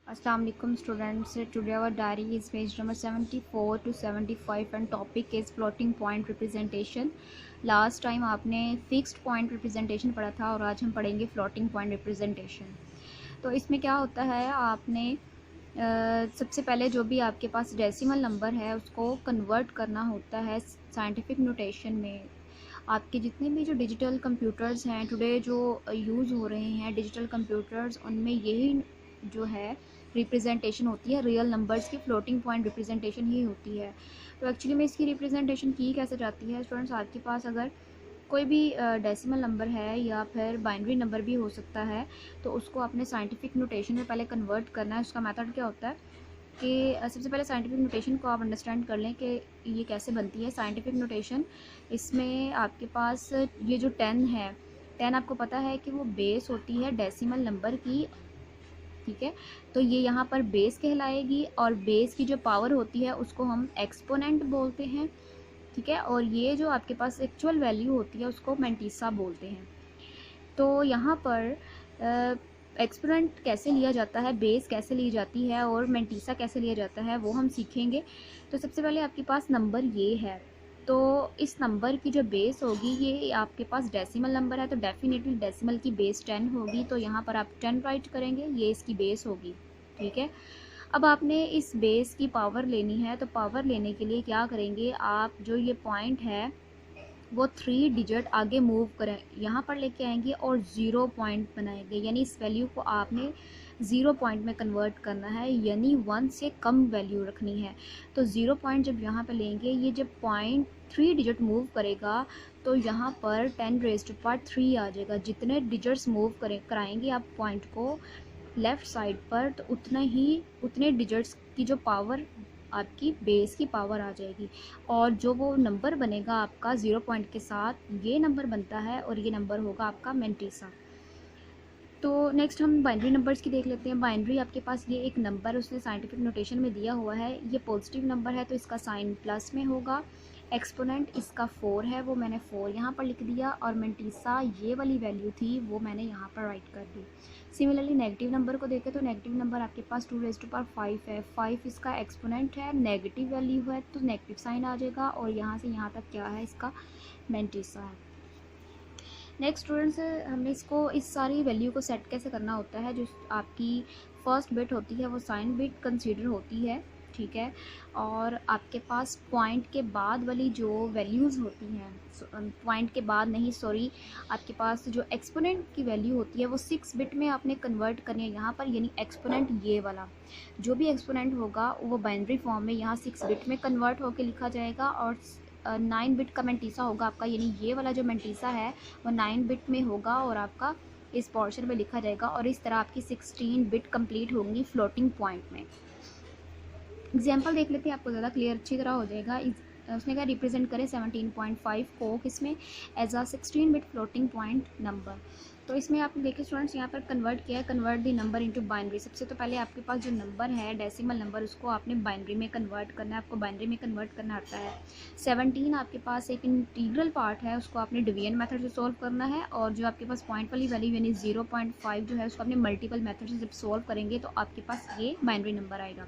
Assalamu alaikum students. Today our diary is page number 74 to 75 and topic is floating point representation. Last time आपने fixed point representation पढ़ा था और आज हम पढ़ेंगे floating point representation. तो इसमें क्या होता है, आपने सबसे पहले जो भी आपके पास डेसिमल नंबर है उसको कन्वर्ट करना होता है साइंटिफिक नोटेशन में. आपके जितने भी जो डिजिटल कंप्यूटर्स हैं टुडे जो यूज़ हो रहे हैं डिजिटल कंप्यूटर्स, उनमें यही जो है रिप्रेजेंटेशन होती है रियल नंबर्स की, फ्लोटिंग पॉइंट रिप्रेजेंटेशन ही होती है. तो एक्चुअली में इसकी रिप्रेजेंटेशन की कैसे जाती है स्टूडेंट्स, आपके पास अगर कोई भी डेसिमल नंबर है या फिर बाइनरी नंबर भी हो सकता है, तो उसको अपने साइंटिफिक नोटेशन में पहले कन्वर्ट करना है. उसका मेथड क्या होता है कि सबसे पहले साइंटिफिक नोटेशन को आप अंडरस्टैंड कर लें कि ये कैसे बनती है साइंटिफिक नोटेशन. इसमें आपके पास ये जो 10 है, 10 आपको पता है कि वो बेस होती है डेसिमल नंबर की, ठीक है. तो ये यहाँ पर बेस कहलाएगी और बेस की जो पावर होती है उसको हम एक्सपोनेंट बोलते हैं, ठीक है. और ये जो आपके पास एक्चुअल वैल्यू होती है उसको मैंटीसा बोलते हैं. तो यहाँ पर एक्सपोनेंट कैसे लिया जाता है, बेस कैसे ली जाती है और मैंटीसा कैसे लिया जाता है वो हम सीखेंगे. तो सबसे पहले आपके पास नंबर ये है, तो इस नंबर की जो बेस होगी ये आपके पास डेसिमल नंबर है तो डेफिनेटली डेसिमल की बेस 10 होगी. तो यहाँ पर आप 10 राइट करेंगे, ये इसकी बेस होगी, ठीक है. अब आपने इस बेस की पावर लेनी है, तो पावर लेने के लिए क्या करेंगे, आप जो ये पॉइंट है वो 3 डिजिट आगे मूव करें, यहाँ पर लेके आएंगे और 0 पॉइंट बनाएंगे. यानी इस वैल्यू को आपने 0 पॉइंट में कन्वर्ट करना है, यानी 1 से कम वैल्यू रखनी है. तो 0 पॉइंट जब यहाँ पे लेंगे, ये जब पॉइंट 3 डिजिट मूव करेगा तो यहाँ पर 10⁻³ आ जाएगा. जितने डिजिट्स मूव कराएंगे आप पॉइंट को लेफ़्ट साइड पर, तो उतने डिजिट्स की जो पावर आपकी बेस की पावर आ जाएगी. और जो वो नंबर बनेगा आपका 0 पॉइंट के साथ, ये नंबर बनता है और ये नंबर होगा आपका मैंटीसा. तो नेक्स्ट हम बाइनरी नंबर्स की देख लेते हैं. बाइनरी आपके पास ये एक नंबर उसने साइंटिफिक नोटेशन में दिया हुआ है, ये पॉजिटिव नंबर है तो इसका साइन प्लस में होगा. एक्सपोनेंट इसका 4 है, वो मैंने 4 यहाँ पर लिख दिया और मैंटीसा ये वाली वैल्यू थी वो मैंने यहाँ पर राइट कर दी. सिमिलरली नेगेटिव नंबर को देखें तो नेगेटिव नंबर आपके पास 2⁵ है, 5 इसका एक्सपोनेंट है, नेगेटिव वैल्यू है तो नेगेटिव साइन आ जाएगा और यहाँ से यहाँ तक क्या है, इसका मैंटीसा है. नेक्स्ट स्टूडेंट्स, हमें इसको इस सारी वैल्यू को सेट कैसे करना होता है. जो आपकी फर्स्ट बिट होती है वो साइन बिट कंसीडर होती है, ठीक है. और आपके पास पॉइंट के बाद वाली जो वैल्यूज़ होती हैं, पॉइंट के बाद नहीं सॉरी, आपके पास जो एक्सपोनेंट की वैल्यू होती है वो 6 बिट में आपने कन्वर्ट करनी है यहाँ पर. यानी एक्सपोनेंट ये वाला जो भी एक्सपोनेंट होगा वो बाइनरी फॉर्म में यहाँ 6 बिट में कन्वर्ट होकर लिखा जाएगा और 9 बिट का मैंटीसा होगा आपका. यानी ये वाला जो मैंटीसा है वो 9 बिट में होगा और आपका इस पोर्शन में लिखा जाएगा. और इस तरह आपकी 16 बिट कंप्लीट होंगी फ्लोटिंग पॉइंट में. एग्जाम्पल देख लेते हैं, आपको ज़्यादा क्लियर अच्छी तरह हो जाएगा. उसने क्या रिप्रेजेंट करें 17.5 को किसमें, as a 16 bit floating point number. तो इसमें आपने देखिए स्टूडेंट्स यहाँ पर कन्वर्ट किया है, convert the number into binary. सबसे तो पहले आपके पास जो नंबर है डेसिमल नंबर उसको आपने बाइनरी में कन्वर्ट करना है, आपको बाइनरी में कन्वर्ट करना आता है. 17 आपके पास एक इंटीग्रल पार्ट है, उसको आपने डिवीजन मेथड से सॉल्व करना है. और जो आपके पास पॉइंट वाली वैल्यू यानी 0.5 जो है उसको आपने मल्टीपल मेथड से जब सॉल्व करेंगे तो आपके पास ये बाइनरी नंबर आएगा.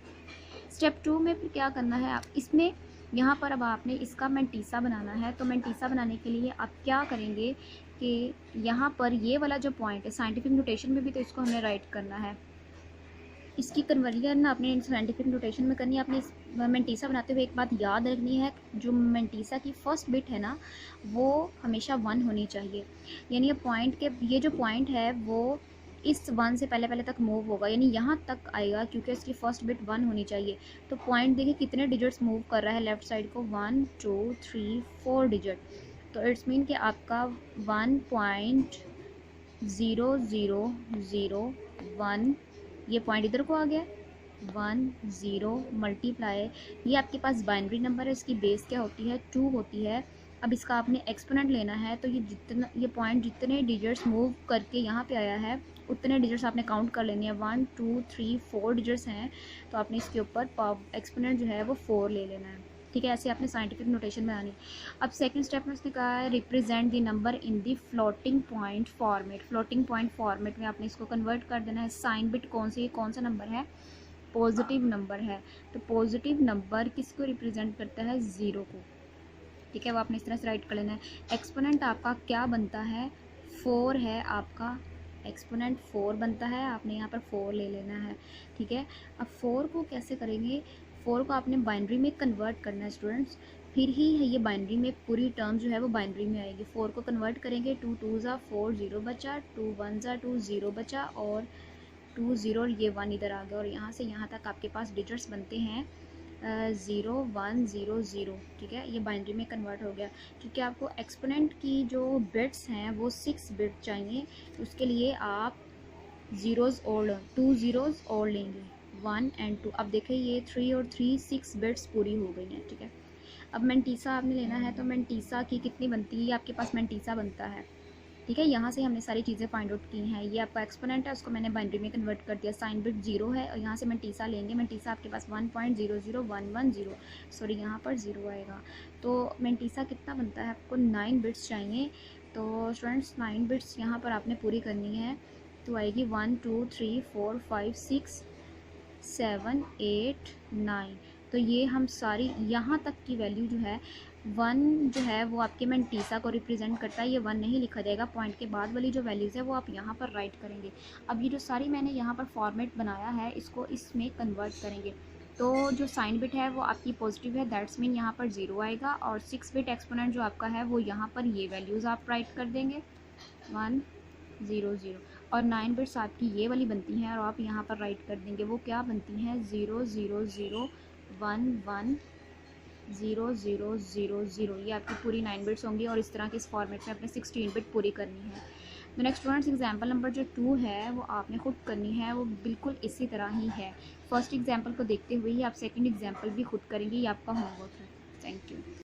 स्टेप 2 में फिर क्या करना है, आप इसमें यहाँ पर अब आपने इसका मैंटीसा बनाना है. तो मैंटीसा बनाने के लिए आप क्या करेंगे कि यहाँ पर ये वाला जो पॉइंट है साइंटिफिक नोटेशन में भी तो इसको हमें राइट करना है. इसकी कन्वर्जन आपने साइंटिफिक नोटेशन में करनी है. आपने इस मैंटीसा बनाते हुए एक बात याद रखनी है, जो मैंटीसा की फर्स्ट बिट है ना वो हमेशा 1 होनी चाहिए. यानी ये जो पॉइंट है वो इस 1 से पहले तक मूव होगा, यानी यहाँ तक आएगा क्योंकि इसकी फर्स्ट बिट 1 होनी चाहिए. तो पॉइंट देखिए कितने डिजिट्स मूव कर रहा है लेफ़्ट साइड को, 1 2 3 4 डिजिट. तो इट्स मीन कि आपका 1.0001 ये पॉइंट इधर को आ गया, 1 0 मल्टीप्लाई, ये आपके पास बाइनरी नंबर है, इसकी बेस क्या होती है 2 होती है. अब इसका आपने एक्सपोनेंट लेना है, तो ये पॉइंट जितने डिजिट्स मूव करके यहाँ पे आया है उतने डिजिट्स आपने काउंट कर लेने हैं. 1 2 3 4 डिजिट्स हैं, तो आपने इसके ऊपर एक्सपोनेंट जो है वो 4 ले लेना है. ठीक है, ऐसे आपने साइंटिफिक नोटेशन में आनी। अब सेकंड स्टेप में उसने कहा है represent the number in the floating point format. Floating point format में आपने इसको कन्वर्ट कर देना है। साइन बिट कौन सा नंबर है, पॉजिटिव नंबर है, तो पॉजिटिव नंबर किसको रिप्रेजेंट करता है, ज़ीरो को। ठीक है, वो आपने इस तरह से राइट कर लेना है। एक्सपोनेंट आपका क्या बनता है, 4 है आपका, एक्सपोनेंट 4 बनता है, आपने यहाँ पर 4 ले लेना है। ठीक है, अब 4 को कैसे करेंगे, 4 को आपने बाइनरी में कन्वर्ट करना है स्टूडेंट्स, फिर ही ये बाइनरी में पूरी टर्म जो है वो बाइनरी में आएगी। 4 को कन्वर्ट करेंगे, 2 2 ज़ा 4, 0 बचा, 2 1 ज़ा 2, 0 बचा, और 2 0 और ये 1 इधर आ गया, और यहाँ से यहाँ तक आपके पास डिजिट्स बनते हैं 0 1 0 0। ठीक है, ये बाइनरी में कन्वर्ट हो गया। क्योंकि आपको एक्सपोनेंट की जो बिट्स हैं वो 6 बिट चाहिए, उसके लिए आप ज़ीरोज़ और 2 ज़ीरोज़ और लेंगे, 1 एंड 2। अब देखें ये 3 और 3 6 बिट्स पूरी हो गई हैं। ठीक है, अब मेंटीसा आपने लेना है, तो मेंटीसा की कितनी बनती है, आपके पास मेंटीसा बनता है। ठीक है, यहाँ से हमने सारी चीज़ें फाइंड आउट की हैं। ये आपका एक्सपोनेंट है, उसको मैंने बाइनरी में कन्वर्ट कर दिया, साइन बिट 0 है, और यहाँ से मेंटीसा लेंगे, मेंटीसा आपके पास 1.00110, सॉरी यहाँ पर 0 आएगा। तो मेंटीसा कितना बनता है, आपको 9 बिट्स चाहिए। तो स्टूडेंट्स 9 बिट्स यहाँ पर आपने पूरी करनी है, तो आएगी 1 2 3 4 5 6 7 8 9। तो ये हम सारी यहाँ तक की वैल्यू जो है 1 जो है वो आपके मेंटीसा को रिप्रेजेंट करता है। ये 1 नहीं लिखा जाएगा, पॉइंट के बाद वाली जो वैल्यूज़ है वो आप यहाँ पर राइट करेंगे। अब ये जो सारी मैंने यहाँ पर फॉर्मेट बनाया है इसको इसमें कन्वर्ट करेंगे। तो जो साइन बिट है वो आपकी पॉजिटिव है, दैट्स मीन यहाँ पर 0 आएगा, और 6 बिट एक्सपोनेंट जो आपका है वो यहाँ पर ये वैल्यूज़ आप राइट कर देंगे 1 0 0, और 9 बिट्स आपकी ये वाली बनती हैं और आप यहाँ पर राइट कर देंगे, वो क्या बनती हैं 0 0 0 1 1 0 0 0 0। ये आपकी पूरी 9 बिट्स होंगी, और इस तरह के इस फॉर्मेट में अपने 16 बिट पूरी करनी है। तो नेक्स्ट स्टूडेंट्स एग्जाम्पल नंबर जो 2 है वो आपने खुद करनी है, वो बिल्कुल इसी तरह ही है। फर्स्ट एग्जाम्पल को देखते हुए ही आप सेकंड एग्जाम्पल भी खुद करेंगे, ये आपका होमवर्क है। Thank you.